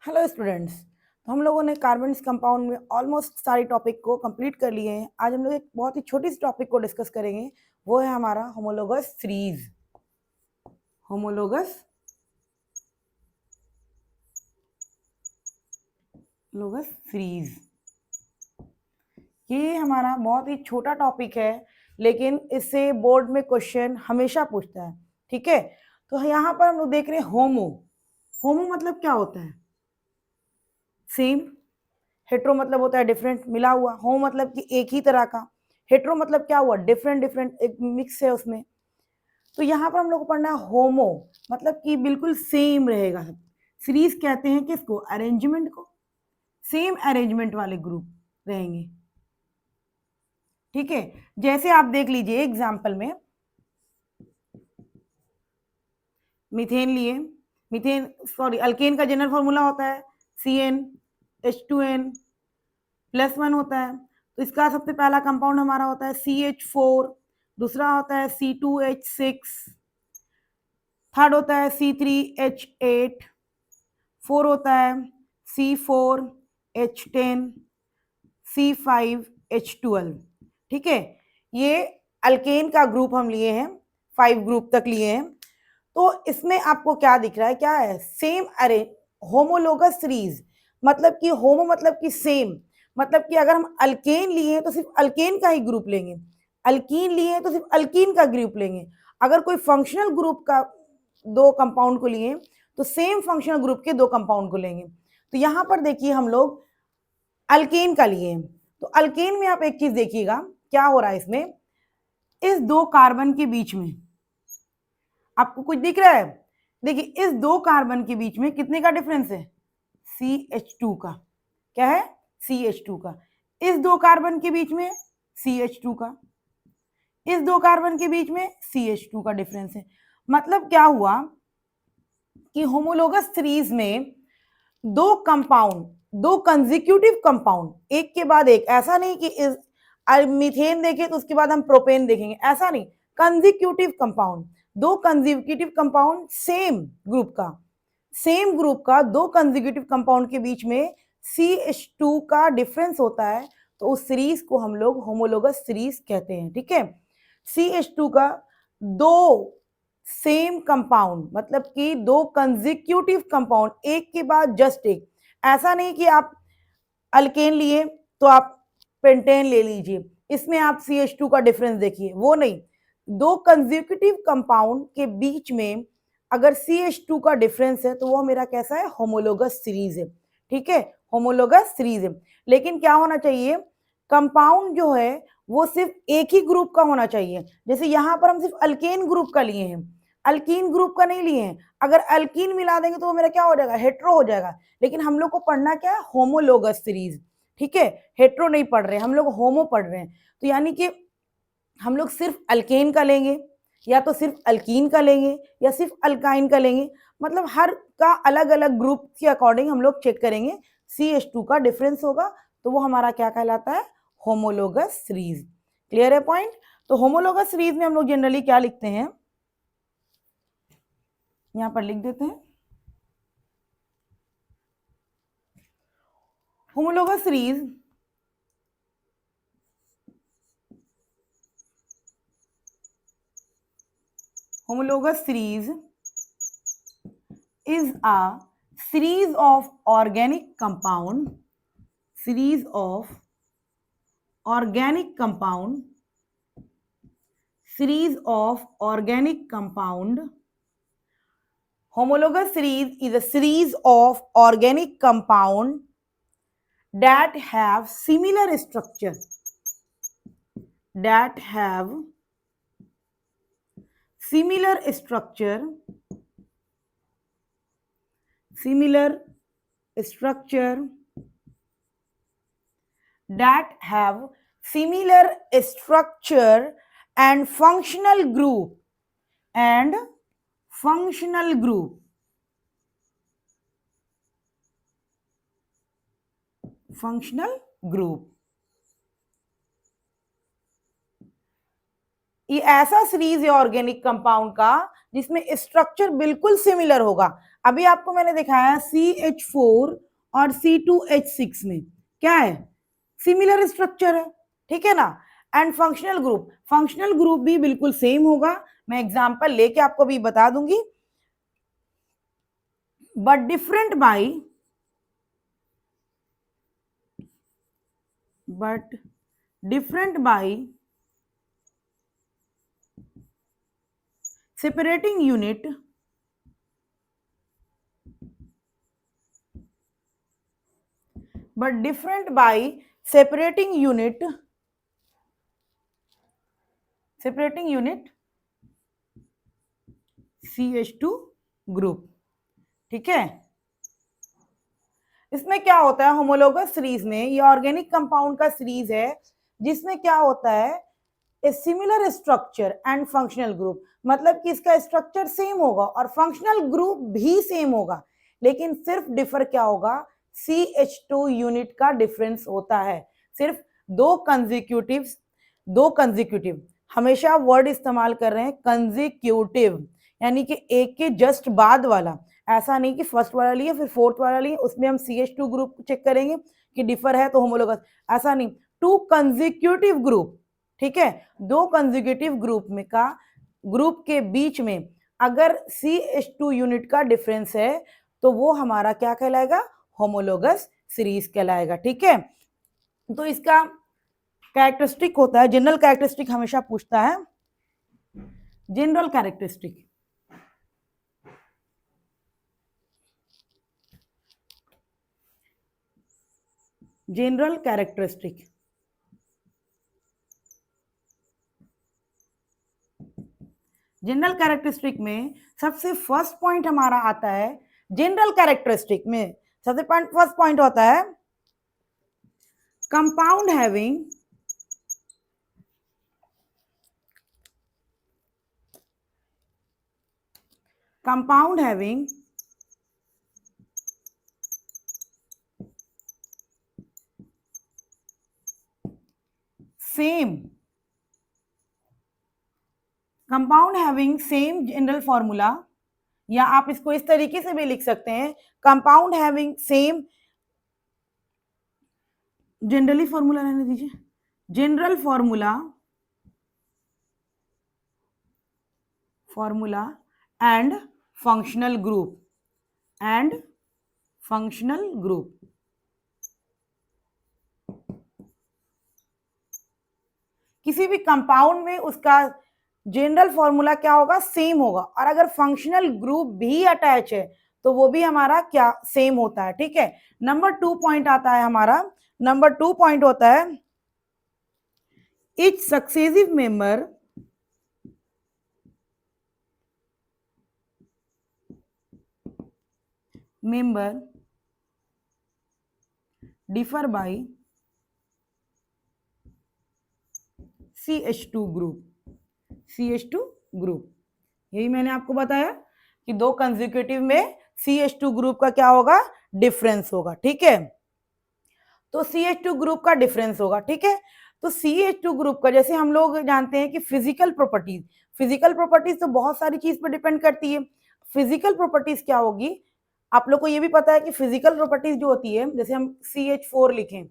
Hello students. तो हम लोगों ने कार्बन्स कंपाउंड में ऑलमोस्ट सारी टॉपिक को कंप्लीट कर लिए हैं। आज हम लोग एक बहुत ही छोटी सी टॉपिक को डिस्कस करेंगे, वो है हमारा होमोलोगस सीरीज। होमोलोगस लोगस सीरीज ये हमारा बहुत ही छोटा टॉपिक है, लेकिन इससे बोर्ड में क्वेश्चन हमेशा पूछता है। ठीक है, तो यहाँ पर हम लोग देख रहे हैं होमो। होमो मतलब क्या होता है? सेम। हेट्रो मतलब होता है डिफरेंट, मिला हुआ। होम मतलब कि एक ही तरह का। हेट्रो मतलब क्या हुआ? डिफरेंट डिफरेंट, एक मिक्स है उसमें। तो यहाँ पर हम लोग को पढ़ना है होमो मतलब कि बिल्कुल सेम रहेगा। सीरीज कहते हैं किसको? अरेंजमेंट को। सेम अरेंजमेंट वाले ग्रुप रहेंगे। ठीक है, जैसे आप देख लीजिए एग्जाम्पल में मीथेन लिए। मीथेन सॉरी अल्केन का जनरल फॉर्मूला होता है CnH2n +1 होता है। तो इसका सबसे पहला कंपाउंड हमारा होता है CH4, दूसरा होता है C2H6, थर्ड होता है C3H8, फोर होता है C4H10, C5H12। ठीक है, ये अल्केन का ग्रुप हम लिए हैं, 5 ग्रुप तक लिए हैं। तो इसमें आपको क्या दिख रहा है? क्या है? सेम अरे होमोलोगस सीरीज। मतलब कि होमो मतलब कि सेम, मतलब कि अगर हम अल्केन लिए हैं तो सिर्फ अल्केन का ही ग्रुप लेंगे, अल्कीन लिए हैं तो सिर्फ अल्कीन का ग्रुप लेंगे। अगर कोई फंक्शनल ग्रुप का दो कंपाउंड को लिए तो सेम फंक्शनल ग्रुप के दो कंपाउंड को लेंगे। तो यहां पर देखिए हम लोग अल्केन का लिए हैं। तो अल्केन में आप एक चीज देखिएगा, क्या हो रहा है इसमें? इस दो कार्बन के बीच में आपको कुछ दिख रहा है? देखिए इस दो कार्बन के बीच में कितने का डिफरेंस है? CH2 का। क्या है? CH2 का। इस दो कार्बन के बीच में CH2 का, इस दो कार्बन के बीच में CH2 का डिफरेंस है। मतलब क्या हुआ कि होमोलोगस सीरीज में दो कंपाउंड, दो कंजिक्यूटिव कंपाउंड एक के बाद एक, ऐसा नहीं कि इस मीथेन देखे तो उसके बाद हम प्रोपेन देखेंगे, ऐसा नहीं। कंजिक्यूटिव कंपाउंड, दो कंजिक्यूटिव कंपाउंड सेम ग्रुप का दो कंजिक्यूटिव कंपाउंड के बीच में CH2 का डिफरेंस होता है, तो उस सीरीज को हम लोग होमोलोगस सीरीज कहते हैं। ठीक है, CH2 का दो सेम कंपाउंड मतलब कि दो कंजिक्यूटिव कंपाउंड एक के बाद जस्ट एक, ऐसा नहीं कि आप अल्केन लिए तो आप पेंटेन ले लीजिए, इसमें आप CH2 का डिफरेंस देखिए, वो नहीं। दो कंजिक्यूटिव कंपाउंड के बीच में अगर CH2 का डिफरेंस है तो वो मेरा कैसा है? होमोलोगस सीरीज है। ठीक है, होमोलोगस सीरीज है। लेकिन क्या होना चाहिए? कंपाउंड जो है वो सिर्फ एक ही ग्रुप का होना चाहिए। जैसे यहां पर हम सिर्फ अल्केन ग्रुप का लिए हैं, अल्कीन ग्रुप का नहीं लिए हैं। अगर अल्कीन मिला देंगे तो वो मेरा क्या हो जाएगा? हेट्रो हो जाएगा। लेकिन हम लोग को पढ़ना क्या है? Homologous series. ठीक है, हेट्रो नहीं पढ़ रहे, हम लोग होमो पढ़ रहे हैं। तो यानी कि हम लोग सिर्फ अल्केन का लेंगे, या तो सिर्फ अल्कीन का लेंगे, या सिर्फ अल्काइन का लेंगे। मतलब हर का अलग अलग ग्रुप के अकॉर्डिंग हम लोग चेक करेंगे, CH2 का डिफरेंस होगा तो वो हमारा क्या कहलाता है? Homologous series. क्लियर है पॉइंट? तो होमोलोगस सीरीज में हम लोग जनरली क्या लिखते हैं, यहां पर लिख देते हैं homologous series homologous series is a series of organic compound, series of organic compound, series of organic compound. Homologous series is a series of organic compound that have similar structure, that have similar structure, similar structure, that have similar structure and functional group, and functional group, functional group. ये ऐसा series है organic compound का जिसमें structure बिल्कुल similar होगा। अभी आपको मैंने दिखाया CH4 और C2H6 में क्या है, सिमिलर स्ट्रक्चर है, ठीक है ना। एंड फंक्शनल ग्रुप भी बिल्कुल सेम होगा। मैं एग्जांपल लेके आपको भी बता दूंगी। But different by separating unit but different by separating unit CH2 group, ठीक है। इसमें क्या होता है, होमोलोगस सीरीज में, ये ऑर्गेनिक कंपाउंड का सीरीज है जिसमें क्या होता है, a similar structure and functional group, मतलब कि इसका स्ट्रक्चर सेम होगा और फंक्शनल ग्रुप भी सेम होगा, लेकिन सिर्फ डिफर क्या होगा, CH2 यूनिट का डिफरेंस होता है। सिर्फ दो कंजिक्यूटिव हमेशा वर्ड इस्तेमाल कर रहे हैं कंजिक्यूटिव, यानी कि एक के जस्ट बाद वाला। ऐसा नहीं कि फर्स्ट वाला लिए फिर फोर्थ वाला लिए, उसमें हम CH2 ग्रुप चेक करेंगे कि डिफर है तो होमोलोगस, ऐसा नहीं। टू कंजिक्यूटिव ग्रुप, ठीक है, दो कंजिक्यूटिव ग्रुप में का ग्रुप के बीच में अगर CH2 यूनिट का डिफरेंस है तो वो हमारा क्या कहलाएगा, होमोलोगस सीरीज कहलाएगा, ठीक है। तो इसका कैरेक्टरिस्टिक होता है, जनरल कैरेक्टरिस्टिक हमेशा पूछता है, general characteristic. General characteristic general characteristic में सबसे फर्स्ट पॉइंट हमारा आता है, जनरल कैरेक्टरिस्टिक में सबसे फर्स्ट पॉइंट होता है compound having same general formula, या आप इसको इस तरीके से भी लिख सकते हैं, compound having same, generally formula रहने दीजिए, general formula and functional group किसी भी कंपाउंड में उसका जनरल फॉर्मूला क्या होगा, सेम होगा, और अगर फंक्शनल ग्रुप भी अटैच है तो वो भी हमारा क्या, सेम होता है, ठीक है। नंबर 2 पॉइंट आता है हमारा, नंबर 2 पॉइंट होता है each successive member differ by CH2 group. यही मैंने आपको बताया कि दो कंसेक्यूटिव में CH2 ग्रुप का क्या होगा, डिफरेंस होगा, ठीक है। तो CH2 ग्रुप का डिफरेंस होगा, ठीक है। तो CH2 ग्रुप का, जैसे हम लोग जानते हैं कि फिजिकल प्रॉपर्टीज तो बहुत सारी चीज पर डिपेंड करती है। फिजिकल प्रॉपर्टीज क्या होगी, आप लोग को ये भी पता है कि फिजिकल प्रॉपर्टीज जो होती है, जैसे हम CH4 लिखें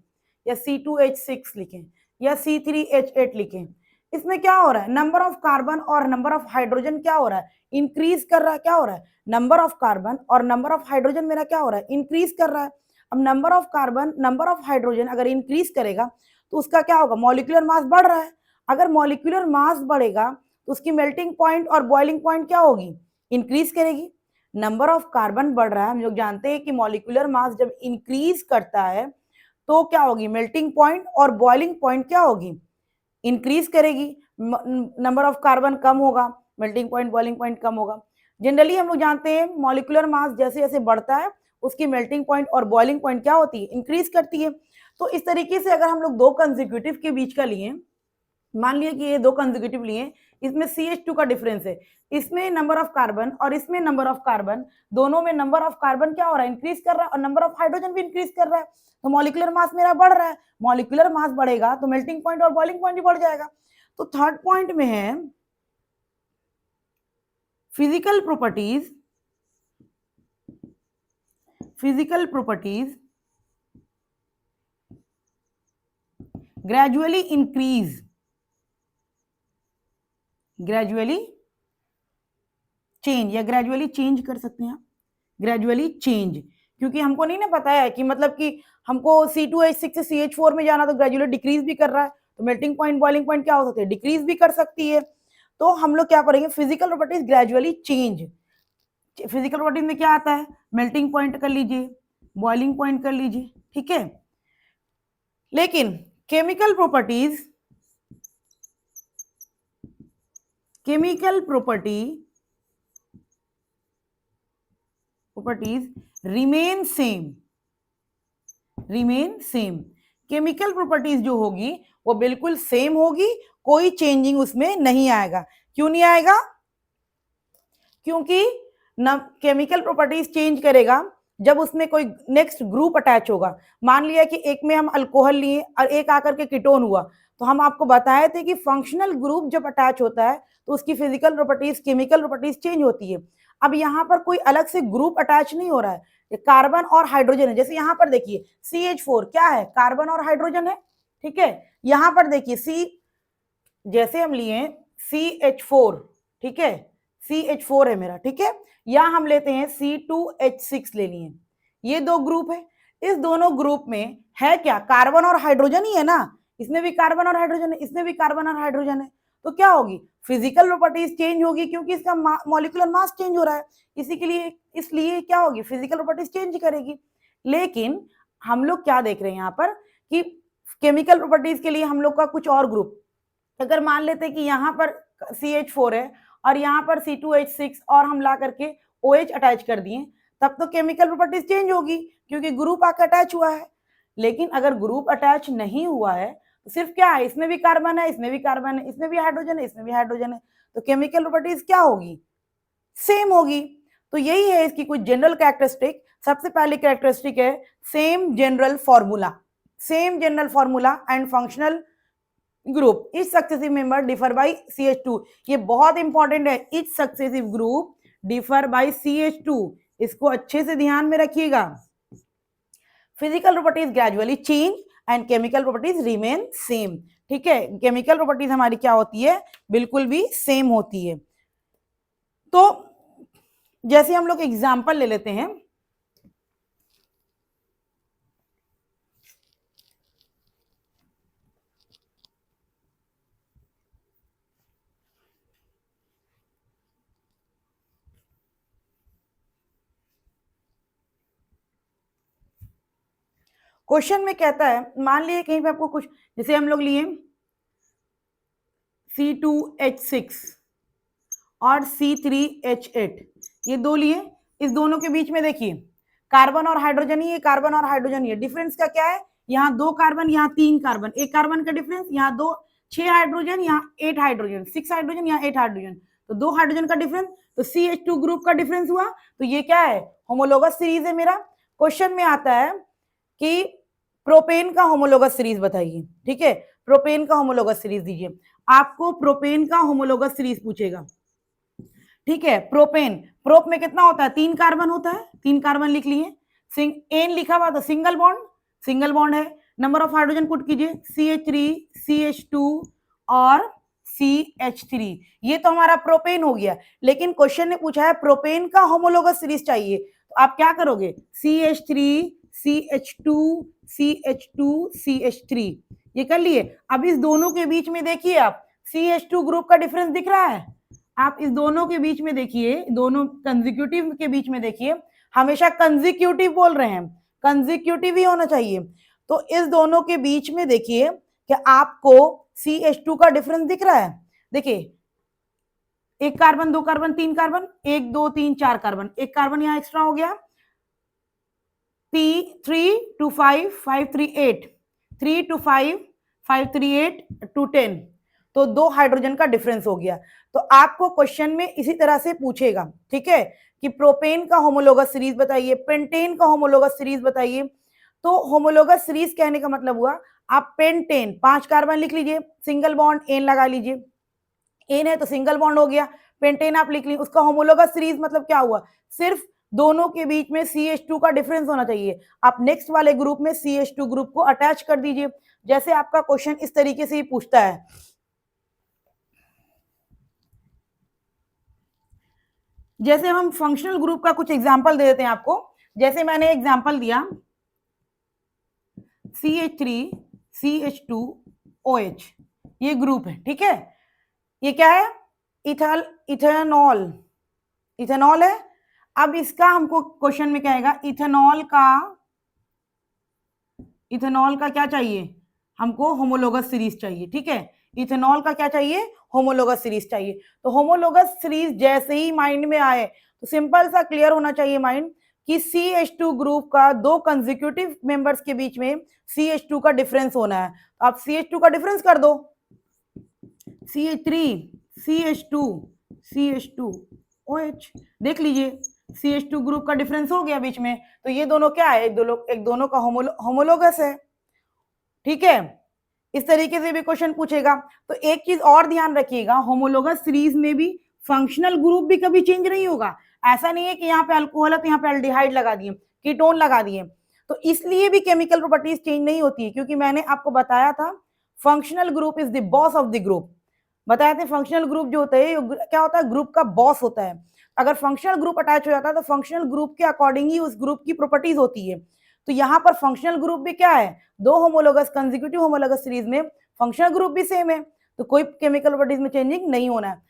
या C2H6 लिखें या C3H8 लिखें, इसमें क्या हो रहा है, नंबर ऑफ कार्बन और नंबर ऑफ हाइड्रोजन क्या हो रहा है, इंक्रीज कर रहा है। क्या हो रहा है, नंबर ऑफ कार्बन और नंबर ऑफ हाइड्रोजन मेरा क्या हो रहा है, इंक्रीज कर रहा है। अब number of carbon number of hydrogen अगर इंक्रीज करेगा तो उसका क्या होगा, मॉलिक्यूलर मास बढ़ रहा है। अगर मॉलिक्यूलर मास बढ़ेगा तो उसकी मेल्टिंग पॉइंट और बॉइलिंग पॉइंट क्या होगी, इंक्रीज करेगी। नंबर ऑफ कार्बन बढ़ रहा है, हम लोग जानते हैं कि मॉलिक्यूलर मास जब इंक्रीज करता है तो क्या होगी, मेल्टिंग पॉइंट और बॉइलिंग पॉइंट क्या होगी, इंक्रीज करेगी। नंबर ऑफ कार्बन कम होगा, मेल्टिंग पॉइंट बॉइलिंग पॉइंट कम होगा। जनरली हम लोग जानते हैं मॉलिक्यूलर मास जैसे जैसे बढ़ता है उसकी मेल्टिंग पॉइंट और बॉइलिंग पॉइंट क्या होती है, इंक्रीज करती है। तो इस तरीके से अगर हम लोग दो कंसेक्यूटिव के बीच का लिए, मान लिया कि ये दो कंसेक्यूटिव लिए, इसमें CH2 का डिफरेंस है, इसमें नंबर ऑफ कार्बन और इसमें नंबर ऑफ कार्बन, दोनों में नंबर ऑफ कार्बन क्या हो रहा है, इंक्रीज कर रहा है, और नंबर ऑफ हाइड्रोजन भी इंक्रीज कर रहा है, तो मॉलिक्यूलर मास मेरा बढ़ रहा है। मॉलिक्यूलर मास बढ़ेगा तो मेल्टिंग पॉइंट और बॉइलिंग पॉइंट भी बढ़ जाएगा। तो थर्ड पॉइंट में है physical properties gradually increase, gradually change, या ग्रेजुअली चेंज कर सकते हैं, ग्रेजुअली चेंज, क्योंकि हमको नहीं ना पता है कि मतलब कि हमको C2H6 से CH4 में जाना, तो ग्रेजुअली डिक्रीज भी कर रहा है, तो मेल्टिंग पॉइंट बॉइलिंग पॉइंट क्या हो सकते हैं, डिक्रीज भी कर सकती है। तो हम लोग क्या पढ़ेंगे, physical properties gradually change. Physical properties में क्या आता है, मेल्टिंग पॉइंट कर लीजिए, बॉइलिंग पॉइंट कर लीजिए, ठीक है। लेकिन chemical properties remain same, chemical properties जो होगी वो बिल्कुल सेम होगी, कोई चेंजिंग उसमें नहीं आएगा। क्यों नहीं आएगा, क्योंकि न केमिकल प्रॉपर्टीज चेंज करेगा जब उसमें कोई नेक्स्ट ग्रुप अटैच होगा। मान लिया कि एक में हम अल्कोहल लिए और एक आकर के कीटोन हुआ, तो हम आपको बताए थे कि फंक्शनल ग्रुप जब अटैच होता है तो उसकी physical properties, chemical properties change होती है। अब यहाँ पर कोई अलग से ग्रुप अटैच नहीं हो रहा है, ये कार्बन और हाइड्रोजन है। जैसे यहाँ पर देखिए CH4 क्या है, कार्बन और हाइड्रोजन है, ठीक है। यहाँ पर देखिए जैसे हम लिए CH4, ठीक है, CH4 है मेरा, ठीक है, या हम लेते हैं C2H6 ले लिए, ये दो ग्रुप है। इस दोनों ग्रुप में है क्या, कार्बन और हाइड्रोजन ही है ना, इसमें भी कार्बन और हाइड्रोजन है, इसमें भी कार्बन और हाइड्रोजन है। तो क्या होगी, फिजिकल प्रॉपर्टीज चेंज होगी, क्योंकि इसका मॉलिक्यूलर मास चेंज हो रहा है, इसी के लिए, इसलिए क्या होगी, फिजिकल प्रॉपर्टीज चेंज करेगी। लेकिन हम लोग क्या देख रहे हैं यहाँ पर कि केमिकल प्रॉपर्टीज के लिए हम लोग का कुछ और ग्रुप, अगर मान लेते हैं कि यहाँ पर CH4 है और यहाँ पर C2H6 और हम ला करके OH अटैच कर दिए, तब तो केमिकल प्रॉपर्टीज चेंज होगी, क्योंकि ग्रुप आकर अटैच हुआ है। लेकिन अगर ग्रुप अटैच नहीं हुआ है तो सिर्फ क्या है, इसमें भी कार्बन है, इसमें भी कार्बन है, इसमें भी हाइड्रोजन है, इसमें भी हाइड्रोजन है, तो केमिकल प्रॉपर्टीज क्या होगी, सेम होगी। तो यही है इसकी कुछ जनरल कैरेक्टरिस्टिक। सबसे पहली कैरेक्टरिस्टिक है same general formula and functional group. Each successive member differ by CH2, ये बहुत इंपॉर्टेंट है, each successive group differ by CH2, इसको अच्छे से ध्यान में रखिएगा। Physical properties gradually change and chemical properties remain same, ठीक है। केमिकल प्रॉपर्टीज हमारी क्या होती है, बिल्कुल भी सेम होती है। तो जैसे हम लोग एग्जांपल ले लेते हैं, क्वेश्चन में कहता है, मान लिए कहीं पे आपको कुछ, जैसे हम लोग लिए C2H6 और C3H8, ये दो लिए, इस दोनों के बीच में देखिए कार्बन और हाइड्रोजन ही है, कार्बन और हाइड्रोजन ही है। डिफरेंस का क्या है, यहाँ 2 कार्बन, यहाँ 3 कार्बन, एक कार्बन का डिफरेंस, यहाँ 6 हाइड्रोजन, यहाँ 8 हाइड्रोजन, 6 हाइड्रोजन, यहाँ 8 हाइड्रोजन, तो 2 हाइड्रोजन का डिफरेंस, तो CH2 ग्रुप का डिफरेंस हुआ, तो ये क्या है, होमोलोगस सीरीज है मेरा। क्वेश्चन में आता है कि प्रोपेन का होमोलोगस सीरीज बताइए, ठीक है, प्रोपेन का होमोलोगस सीरीज दीजिए, आपको प्रोपेन का होमोलोगस सीरीज पूछेगा, ठीक है। प्रोप में कितना होता है, 3 कार्बन होता है, 3 कार्बन लिख लिए, एन लिखा हुआ तो सिंगल बॉन्ड है। नंबर ऑफ हाइड्रोजन पुट कीजिए, CH3, CH2 और CH3, ये तो हमारा प्रोपेन हो गया। लेकिन क्वेश्चन ने पूछा है प्रोपेन का होमोलोगस सीरीज चाहिए, तो आप क्या करोगे, CH3, CH2, CH2, CH3, ये कर लिए। अब इस दोनों के बीच में देखिए आप, CH2 ग्रुप का डिफरेंस दिख रहा है, आप इस दोनों के बीच में देखिए, दोनों कंसेक्यूटिव के बीच में देखिए, हमेशा कंसेक्यूटिव बोल रहे हैं, कंसेक्यूटिव ही होना चाहिए। तो इस दोनों के बीच में देखिए कि आपको CH2 का डिफरेंस दिख रहा है, देखिए 1 carbon, 2 carbon, 3 carbon, 1 2 3 4 carbon, 1 carbon यहां एक्स्ट्रा हो गया, 3 to 5 5 3 8, 3 to 5 5 3 8 to 10, तो 2 हाइड्रोजन का डिफरेंस हो गया। तो आपको क्वेश्चन में इसी तरह से पूछेगा, ठीक है, कि प्रोपेन का होमोलोगस सीरीज बताइए, पेंटेन का होमोलोगस सीरीज बताइए। तो होमोलोगस सीरीज कहने का मतलब हुआ आप पेंटेन 5 कार्बन लिख लीजिए, सिंगल बॉन्ड एन लगा लीजिए, एन है तो सिंगल बॉन्ड हो गया, पेंटेन आप लिख लीजिए, उसका होमोलोगस सीरीज मतलब क्या हुआ, सिर्फ दोनों के बीच में CH2 का डिफरेंस होना चाहिए। आप नेक्स्ट वाले ग्रुप में CH2 ग्रुप को अटैच कर दीजिए। जैसे आपका क्वेश्चन इस तरीके से ही पूछता है, जैसे हम फंक्शनल ग्रुप का कुछ एग्जांपल दे देते हैं आपको। जैसे मैंने एग्जांपल दिया CH3 CH2 OH, ये ग्रुप है, ठीक है। ये क्या है, इथेनॉल, इथेनॉल है। अब इसका हमको क्वेश्चन में क्या आएगा, इथेनॉल का क्या चाहिए, हमको होमोलोगस सीरीज चाहिए, ठीक है। इथेनॉल का क्या चाहिए, होमोलोगस सीरीज चाहिए। तो होमोलोगस सीरीज जैसे ही माइंड में आए तो सिंपल सा क्लियर होना चाहिए माइंड कि CH2 ग्रुप का दो कंसेक्यूटिव मेंबर्स के बीच में CH2 का डिफरेंस होना है। तो आप CH2 का डिफरेंस कर दो, CH3 CH2 CH2 OH, देख लीजिए CH2 ग्रुप का डिफरेंस हो गया बीच में। तो ये दोनों क्या है, एक दोनों का होमोलोगस है, ठीक है। इस तरीके से भी क्वेश्चन पूछेगा। तो एक चीज और ध्यान रखिएगा, होमोलोगस सीरीज में भी फंक्शनल ग्रुप भी कभी चेंज नहीं होगा। ऐसा नहीं है कि यहाँ पे अल्कोहल है तो यहाँ पे एल्डिहाइड लगा दिए, कीटोन लगा दिए, तो इसलिए भी केमिकल प्रॉपर्टीज चेंज नहीं होती है, क्योंकि मैंने आपको बताया था functional group is the boss of the group. बताए थे फंक्शनल ग्रुप जो होता है क्या होता है, ग्रुप का बॉस होता है। अगर फंक्शनल ग्रुप अटैच हो जाता है तो फंक्शनल ग्रुप के अकॉर्डिंग ही उस ग्रुप की प्रॉपर्टीज होती है। तो यहाँ पर फंक्शनल ग्रुप भी क्या है, दो होमोलोगस कंसेक्यूटिव होमोलोगस सीरीज में फंक्शनल ग्रुप भी सेम है, तो कोई केमिकल प्रॉपर्टीज में चेंजिंग नहीं होना है।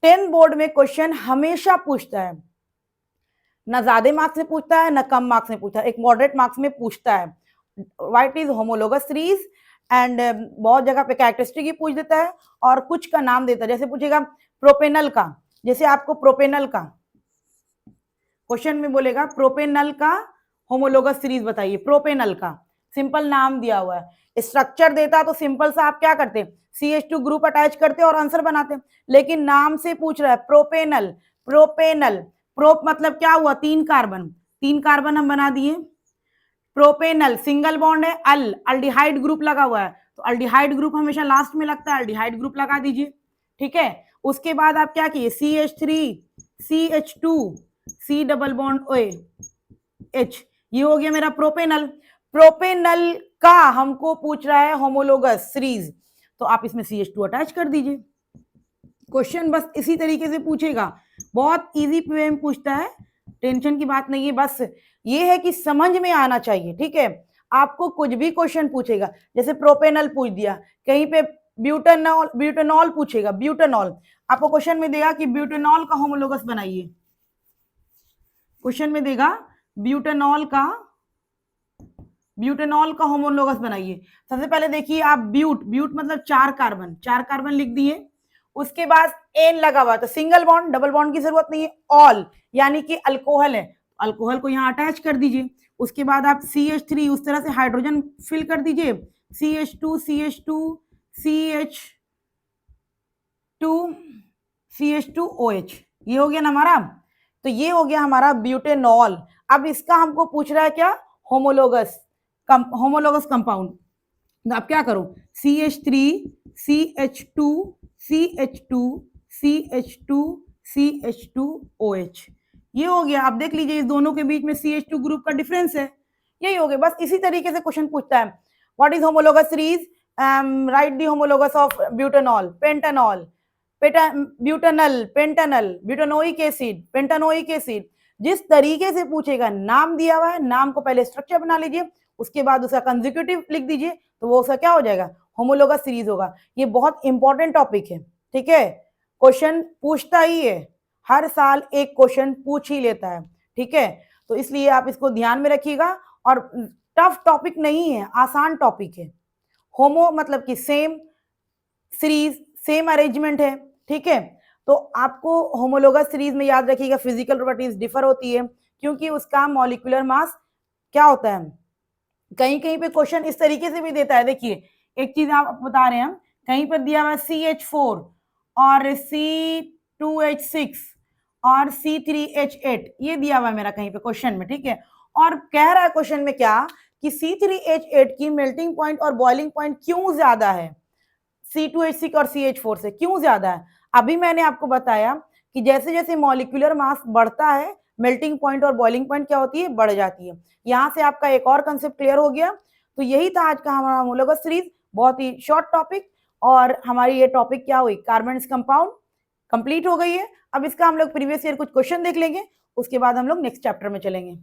10 बोर्ड में क्वेश्चन हमेशा पूछता है, ना ज्यादा मार्क्स में पूछता है ना कम मार्क्स में पूछता है, एक मॉडरेट मार्क्स में पूछता है what is homologous series and बहुत जगह पे कैरेक्टरिस्टिक ही पूछ देता है और कुछ का नाम देता है। जैसे पूछेगा प्रोपेनल का, जैसे आपको प्रोपेनल का क्वेश्चन में बोलेगा प्रोपेनल का होमोलोगस सीरीज बताइए, प्रोपेनल का सिंपल नाम दिया हुआ है। स्ट्रक्चर देता तो सिंपल सा आप क्या करते, CH2 ग्रुप अटैच करते और आंसर बनाते, लेकिन नाम से पूछ रहा है प्रोपेनल, प्रोपेनल, प्रोप मतलब क्या हुआ, 3 कार्बन, 3 कार्बन हम बना दिए। प्रोपेनल सिंगल बॉन्ड है, अल्डिहाइड ग्रुप लगा हुआ है, तो अल्डिहाइड ग्रुप हमेशा लास्ट में लगता है, अल्डिहाइड ग्रुप लगा दीजिए, ठीक है। उसके बाद आप क्या किए, CH3 CH2 C double bond OH, ये हो गया मेरा प्रोपेनल। प्रोपेनल का हमको पूछ रहा है होमोलोगस सीरीज, तो आप इसमें CH2 अटैच कर दीजिए। क्वेश्चन बस इसी तरीके से पूछेगा, बहुत इजी वे में पूछता है, टेंशन की बात नहीं है, बस ये है कि समझ में आना चाहिए, ठीक है। आपको कुछ भी क्वेश्चन पूछेगा, जैसे प्रोपेनल पूछ दिया, कहीं पे ब्यूटेनॉल, ब्यूटेनॉल पूछेगा, ब्यूटेनॉल आपको क्वेश्चन में देगा कि ब्यूटेनॉल का होमोलोगस बनाइए, क्वेश्चन में देगा ब्यूटेनॉल का होमोलोगस बनाइए। सबसे पहले देखिए आप ब्यूट मतलब 4 कार्बन, 4 कार्बन लिख दिए, उसके बाद एन लगा हुआ तो सिंगल बॉन्ड, डबल बॉन्ड की जरूरत नहीं है, ऑल यानी कि अल्कोहल है, अल्कोहल को यहाँ अटैच कर दीजिए। उसके बाद आप CH3 उस तरह से हाइड्रोजन फिल कर दीजिए, CH2 CH2 CH2 OH, ये हो गया ना हमारा। तो ये हो गया हमारा ब्यूटेनॉल। अब इसका हमको पूछ रहा है क्या, होमोलोगस कंपाउंड। तो आप क्या करो, CH3 CH2 CH2 CH2 CH2 OH, ये हो गया। आप देख लीजिए इस दोनों के बीच में CH2 ग्रुप का डिफरेंस है, यही हो गया। बस इसी तरीके से क्वेश्चन पूछता है, what is homologous series, write the homologous of butanol, pentanol, butanal, pentanal, butanoic acid, pentanoic acid. जिस तरीके से पूछेगा, नाम दिया हुआ है, नाम को पहले स्ट्रक्चर बना लीजिए, उसके बाद उसका कंसेक्यूटिव लिख दीजिए, तो वो उसका क्या हो जाएगा, होमोलोगस सीरीज होगा। ये बहुत इंपॉर्टेंट टॉपिक है, ठीक है, क्वेश्चन पूछता ही है, हर साल एक क्वेश्चन पूछ ही लेता है, ठीक है। तो इसलिए आप इसको ध्यान में रखिएगा, और टफ टॉपिक नहीं है, आसान टॉपिक है। होमो मतलब कि सेम, सीरीज सेम अरेंजमेंट है, ठीक है। तो आपको होमोलोगस सीरीज में याद रखिएगा फिजिकल प्रॉपर्टीज डिफर होती है, क्योंकि उसका मॉलिक्यूलर मास क्या होता है। कहीं कहीं पे क्वेश्चन इस तरीके से भी देता है, देखिए एक चीज आप बता रहे हैं हम, कहीं पर दिया हुआ है CH4 और C2H6 और C3H8, ये दिया हुआ है मेरा कहीं पे क्वेश्चन में, ठीक है। और कह रहा है क्वेश्चन में क्या कि C3H8 की मेल्टिंग पॉइंट और बॉइलिंग पॉइंट क्यों ज्यादा है C2H6 और CH4 से, क्यों ज्यादा है? अभी मैंने आपको बताया कि जैसे जैसे मॉलिक्यूलर मास बढ़ता है मेल्टिंग पॉइंट और बॉइलिंग पॉइंट क्या होती है, बढ़ जाती है। यहां से आपका एक और कंसेप्ट क्लियर हो गया। तो यही था आज का हमारा होमोलोगस सीरीज, बहुत ही शॉर्ट टॉपिक। और हमारी ये टॉपिक क्या हुई, कार्बन कंपाउंड कंप्लीट हो गई है। अब इसका हम लोग प्रीवियस ईयर कुछ क्वेश्चन देख लेंगे, उसके बाद हम लोग नेक्स्ट चैप्टर में चलेंगे।